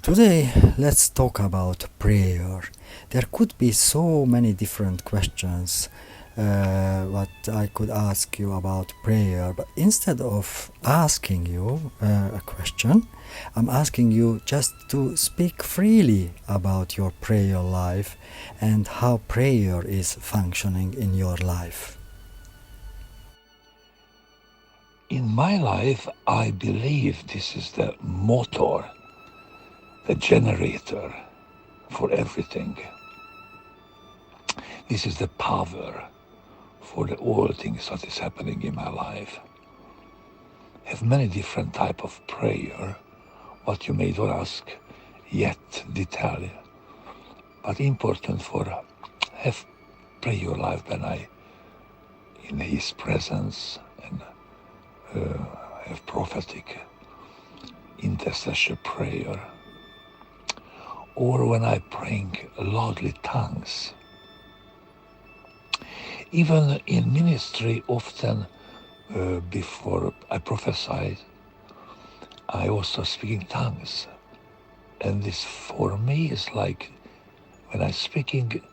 Today, let's talk about prayer. There could be so many different questions what I could ask you about prayer, but instead of asking you a question, I'm asking you just to speak freely about your prayer life and how prayer is functioning in your life. In my life, I believe this is the motor, the generator for everything. This is the power for all things that is happening in my life. I have many different type of prayer, what you may not ask yet detail, but important for have prayer life when I in His presence and have prophetic intercession prayer, or when I praying loudly tongues. Even in ministry, often before I prophesied, I also speak in tongues. And this for me is like when I speaking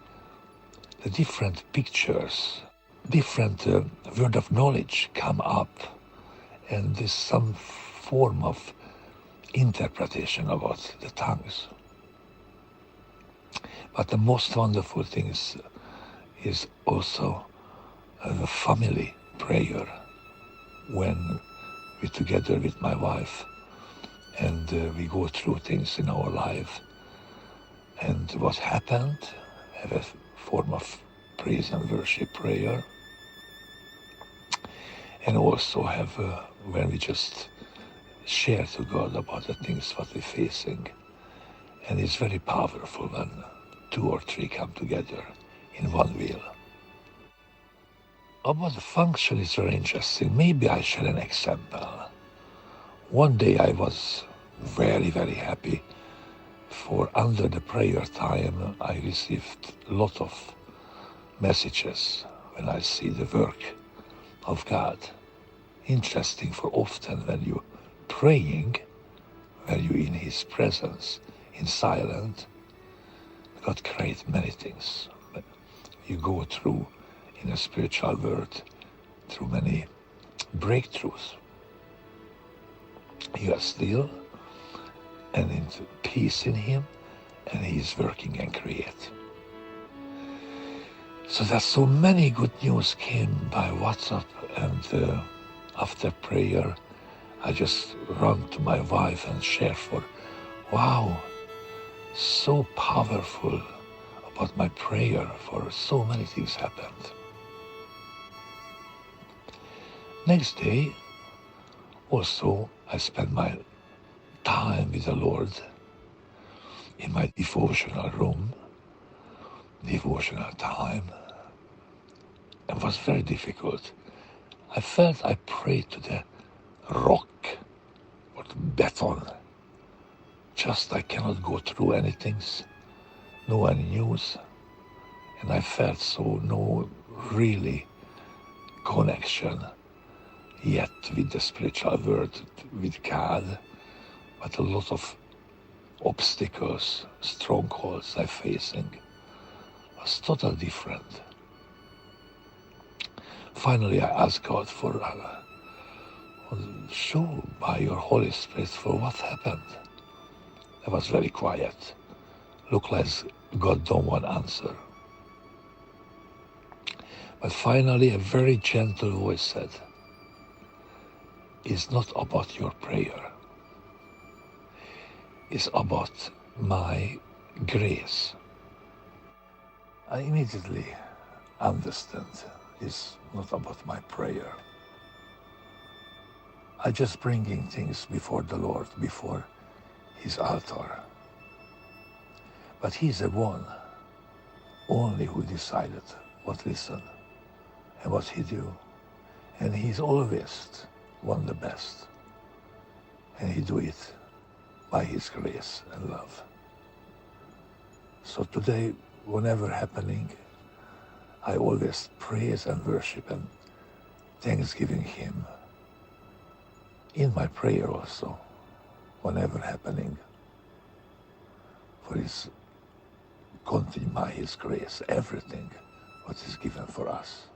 the different pictures, different word of knowledge come up, and there's some form of interpretation about the tongues. But the most wonderful thing is also the family prayer, when we together with my wife and we go through things in our life, and what happened, have a form of praise and worship prayer, and also have when we just share to God about the things what we're facing. And it's very powerful when 2 or 3 come together in one will. About the function is very interesting. Maybe I share an example. One day I was very, very happy for under the prayer time I received a lot of messages when I see the work of God. Interesting, for often when you praying, when you in His presence, in silence, God creates many things. You go through in a spiritual world through many breakthroughs. You are still and in peace in Him, and He is working and create. So that so many good news came by WhatsApp, and after prayer I just run to my wife and share for, wow, so powerful about my prayer, for so many things happened. Next day, also, I spent my time with the Lord in my devotional room, devotional time. It was very difficult. I felt I prayed to the rock or to beton. Just I cannot go through anything, no any news. And I felt so no really connection yet with the spiritual world, with God, but a lot of obstacles, strongholds I'm facing was totally different. Finally, I asked God for show by your Holy Spirit for what happened. I was very quiet. Looked like God don't want answer. But finally, a very gentle voice said, it's not about your prayer. It's about my grace. I immediately understand it's not about my prayer. I just bringing things before the Lord, before His altar. But He's the one only who decided what listen and what He do. And He's always want the best. And He do it by His grace and love. So today, whenever happening, I always praise and worship and thanksgiving Him. In my prayer also, whenever happening. for His continue by His grace, everything what is given for us.